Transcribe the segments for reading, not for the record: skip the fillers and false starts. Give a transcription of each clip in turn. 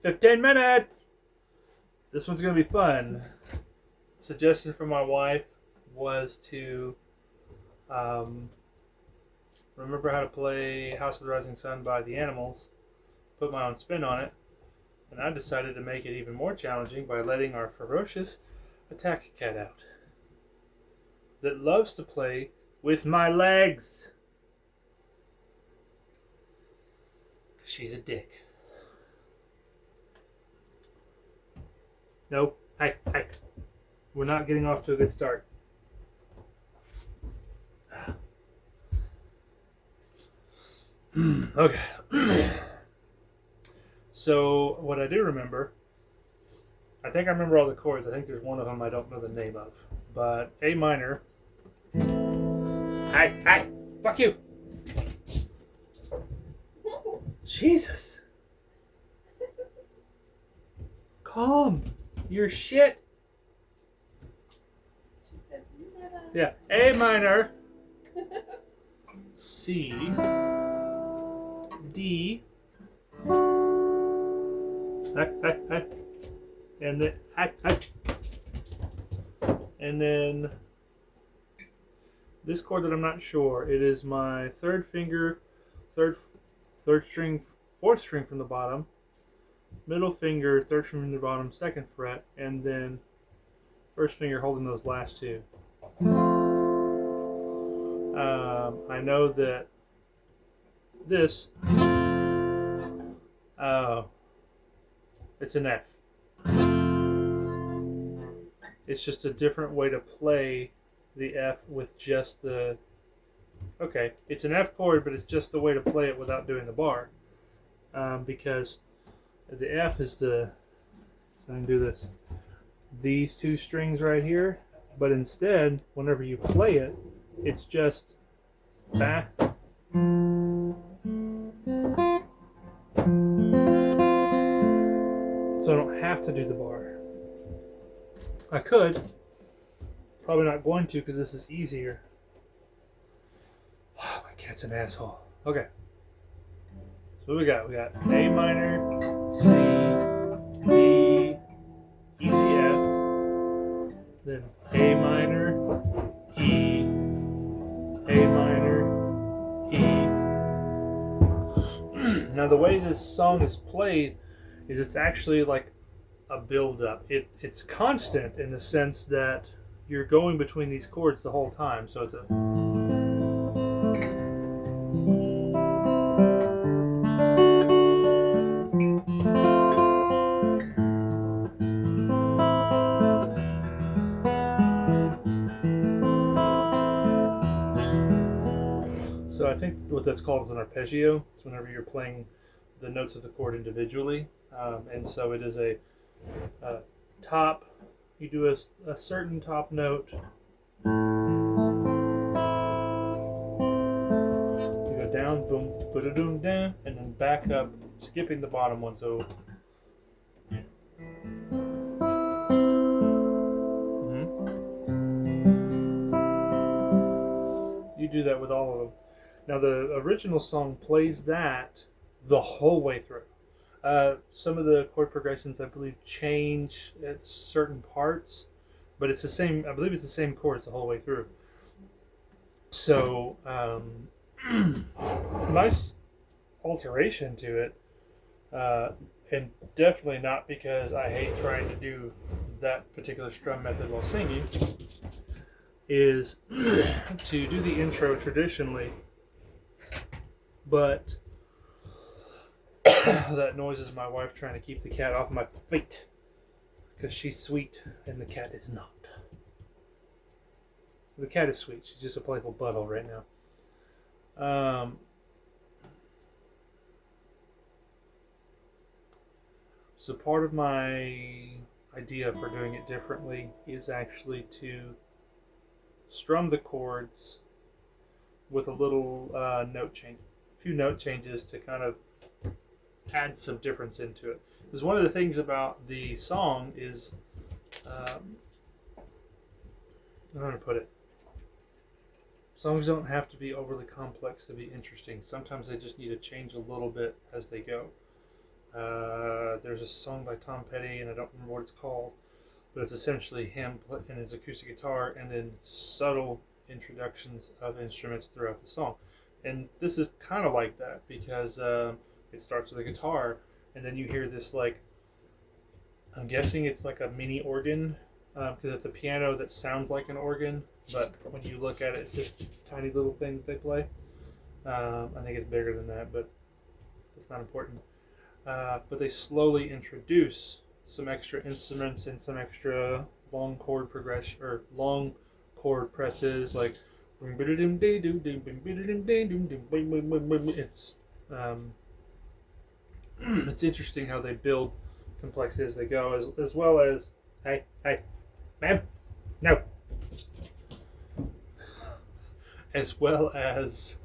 15 minutes! This one's going to be fun. Suggestion from my wife was to remember how to play House of the Rising Sun by the Animals, put my own spin on it, and I decided to make it even more challenging by letting our ferocious attack cat out that loves to play with my legs. She's a dick. Nope. Hi. We're not getting off to a good start. Okay. So, what I do remember, I think I remember all the chords. I think there's one of them I don't know the name of. But A minor. Hi. Fuck you. Jesus. Calm. Your shit. She says never. Yeah. A minor. C. D. Hi. And then hi. And then this chord that I'm not sure. It is my third finger, third string, fourth string from the bottom, middle finger, third string from the bottom, second fret, and then first finger holding those last two. I know that this, it's an F. It's just a different way to play the F with just the... Okay, it's an F chord, but it's just the way to play it without doing the bar. Because the F is the... So I can do this. These two strings right here, but instead, whenever you play it, it's just... Ba. So I don't have to do the bar. I could. Probably not going to because this is easier. Oh, my cat's an asshole. Okay. So what we got? We got A minor, C, D, E, C, F. Then A minor, E, A minor, E. Now the way this song is played is it's actually like a build-up. It's constant in the sense that you're going between these chords the whole time. So it's a... So I think what that's called is an arpeggio. It's whenever you're playing the notes of the chord individually. And so it is a top, you do a certain top note. You go down, boom, ba-da-doom, down, and then back up, skipping the bottom one. So you do that with all of them. Now the original song plays that the whole way through. Some of the chord progressions, I believe, change at certain parts, but it's the same. I believe it's the same chords the whole way through. So, nice alteration to it, and definitely not because I hate trying to do that particular strum method while singing, is to do the intro traditionally, but that noise is my wife trying to keep the cat off my feet because she's sweet and the cat is not. The cat is sweet. She's just a playful butthole right now. So part of my idea for doing it differently is actually to strum the chords with a little note change, a few note changes to kind of add some difference into it. Because one of the things about the song is, I don't know how to put it. Songs don't have to be overly complex to be interesting. Sometimes they just need to change a little bit as they go. There's There's a song by Tom Petty, and I don't remember what it's called, but it's essentially him and his acoustic guitar, and then subtle introductions of instruments throughout the song. And this is kind of like that because it starts with a guitar, and then you hear this like, I'm guessing it's like a mini organ because it's a piano that sounds like an organ, but when you look at it, it's just a tiny little thing that they play. I think it's bigger than that, but that's not important. But they slowly introduce some extra instruments and some extra long chord progression or long chord presses, like it's it's interesting how they build complexity as they go, as well as hey, ma'am, no, as well as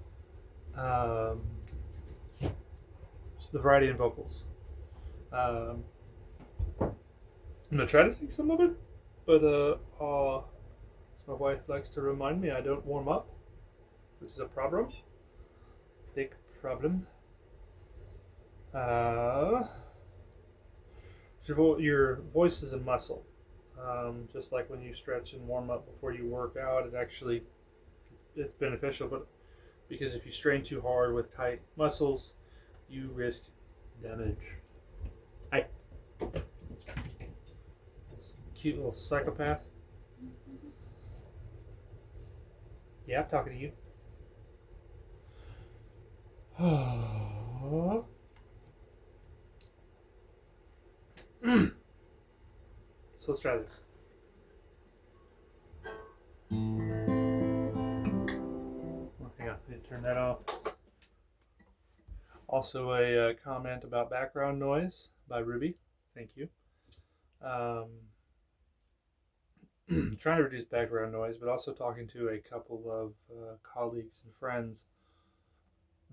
the variety in vocals. I'm gonna try to sing some of it, but my wife likes to remind me I don't warm up, which is a problem. Big problem. Your voice is a muscle. Just like when you stretch and warm up before you work out, it's beneficial. But because if you strain too hard with tight muscles, you risk damage. Hi. Cute little psychopath. Yeah, I'm talking to you. So let's try this. Hang on, I need to turn that off. Also a comment about background noise by Ruby. Thank you. Trying to reduce background noise, but also talking to a couple of colleagues and friends.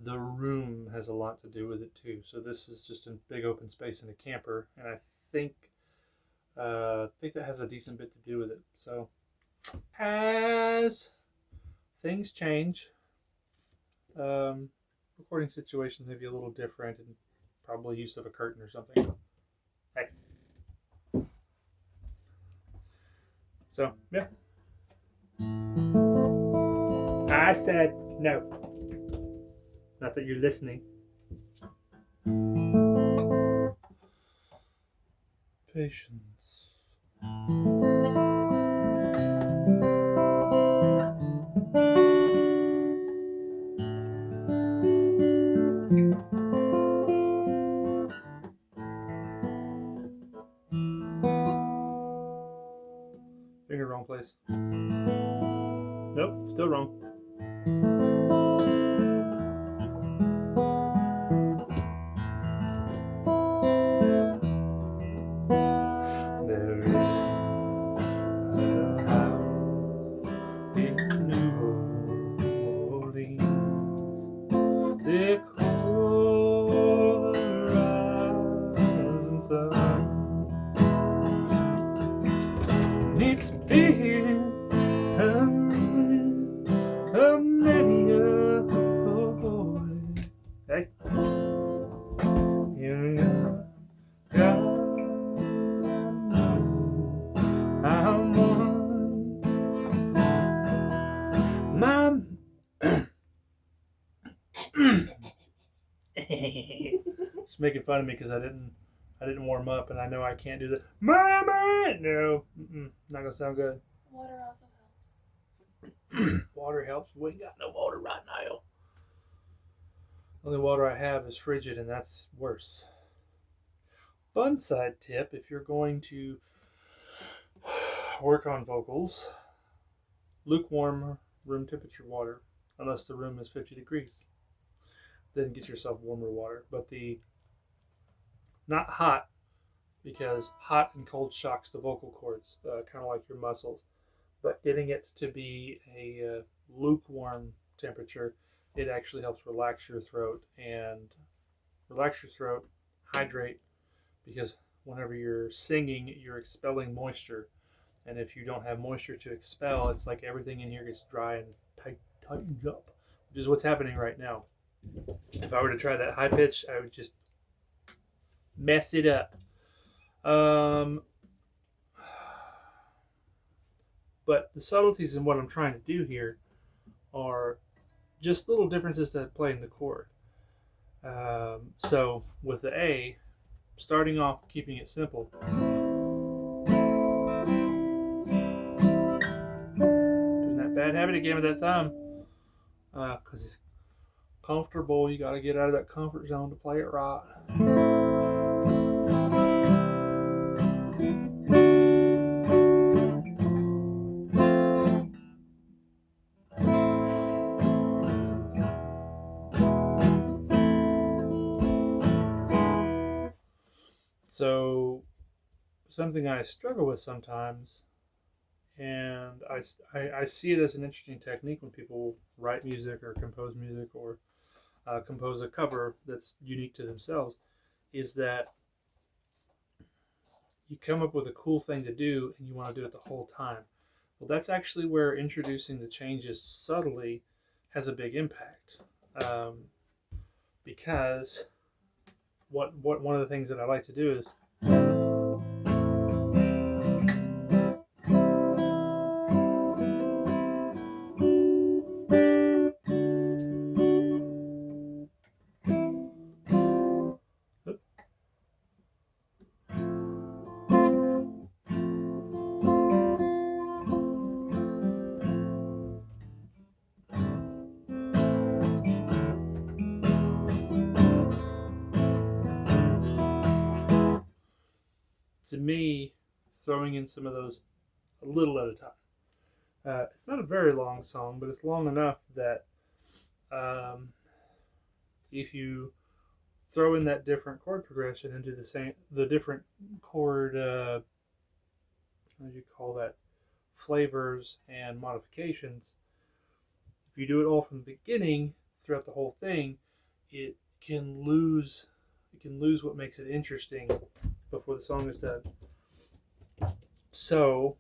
The room has a lot to do with it too. So this is just a big open space in a camper, and I think that has a decent bit to do with it. So as things change, recording situations may be a little different, and probably use of a curtain or something. Hey. So, yeah. I said no. Not that you're listening. Patience. Finger wrong place. Nope, still wrong. There is a house in New Orleans. They call the rising sun. It's been a many a boy. Hey, you got I'm one. My it's making fun of me because I didn't warm up, and I know I can't do the mama. No, not gonna sound good. Water also helps. Water helps. We ain't got no water right now. Only water I have is frigid, and that's worse. Fun side tip: if you're going to work on vocals, lukewarm room temperature water, unless the room is 50 degrees. Then get yourself warmer water, but not hot, because hot and cold shocks the vocal cords, kind of like your muscles. But getting it to be a lukewarm temperature, it actually helps relax your throat, hydrate, because whenever you're singing, you're expelling moisture. And if you don't have moisture to expel, it's like everything in here gets dry and tightens up, which is what's happening right now. If I were to try that high pitch, I would just mess it up. Um, but the subtleties in what I'm trying to do here are just little differences that play in the chord. So with the A, starting off keeping it simple, doing that bad habit again with that thumb, because it's comfortable. You got to get out of that comfort zone to play it right. So something I struggle with sometimes, and I see it as an interesting technique when people write music or compose a cover that's unique to themselves, is that you come up with a cool thing to do and you want to do it the whole time. Well, that's actually where introducing the changes subtly has a big impact. Um, because what one of the things that I like to do is to me throwing in some of those a little at a time. It's not a very long song, but it's long enough that um, if you throw in that different chord progression into the different chord, how do you call that, flavors and modifications. If you do it all from the beginning throughout the whole thing, it can lose what makes it interesting before the song is done. So,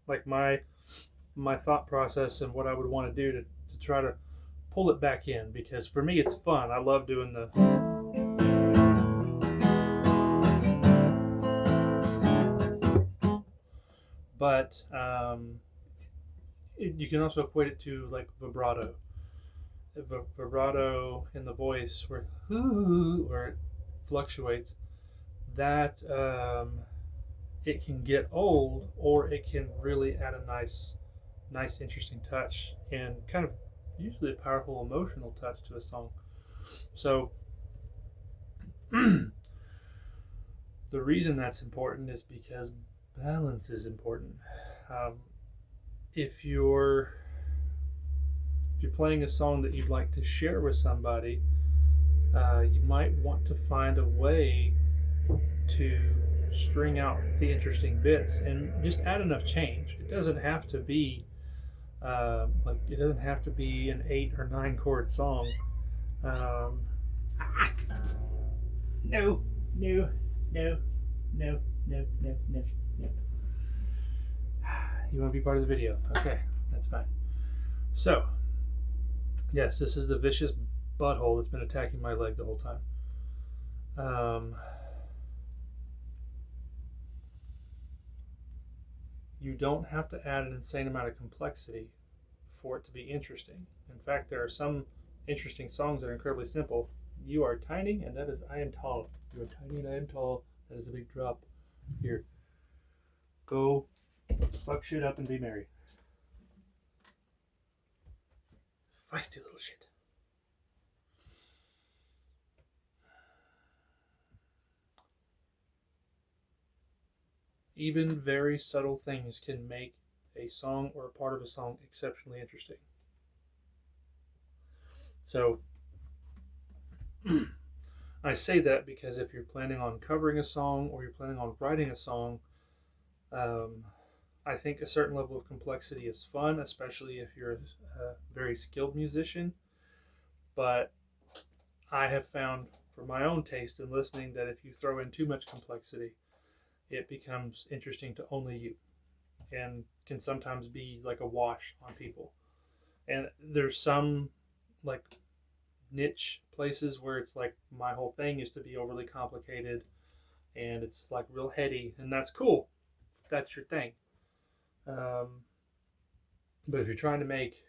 like my thought process and what I would want to do to try to pull it back in, because for me it's fun. I love doing the, but you can also equate it to like vibrato. Vibrato in the voice where it fluctuates. That it can get old, or it can really add a nice, interesting touch and kind of usually a powerful emotional touch to a song. So the reason that's important is because balance is important. Um, if you're playing a song that you'd like to share with somebody, you might want to find a way to string out the interesting bits and just add enough change. It doesn't have to be it doesn't have to be an 8 or 9 chord song. Um, no, no, no, no, no, no, no, no. You want to be part of the video? Okay, that's fine. So, yes, this is the vicious butthole that's been attacking my leg the whole time. You don't have to add an insane amount of complexity for it to be interesting. In fact, there are some interesting songs that are incredibly simple. You are tiny, and that is I am tall. You are tiny, and I am tall. That is a big drop. Here, go fuck shit up and be merry. Feisty little shit. Even very subtle things can make a song or a part of a song exceptionally interesting. So, I say that because if you're planning on covering a song or you're planning on writing a song, um, I think a certain level of complexity is fun, especially if you're a very skilled musician. But I have found, for my own taste in listening, that if you throw in too much complexity, it becomes interesting to only you and can sometimes be like a wash on people. And there's some like niche places where it's like my whole thing is to be overly complicated, and it's like real heady, and that's cool. If that's your thing. But if you're trying to make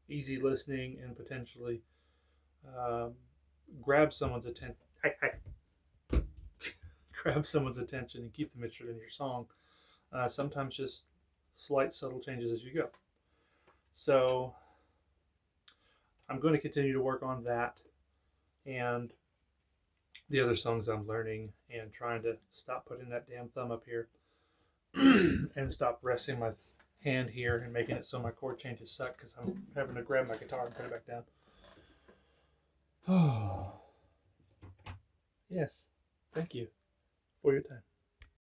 easy listening and potentially um, grab someone's attention, grab someone's attention and keep them interested in your song, sometimes just slight subtle changes as you go. So I'm going to continue to work on that and the other songs I'm learning, and trying to stop putting that damn thumb up here and stop resting my hand here and making it so my chord changes suck because I'm having to grab my guitar and put it back down. Oh, yes. Thank you for your time.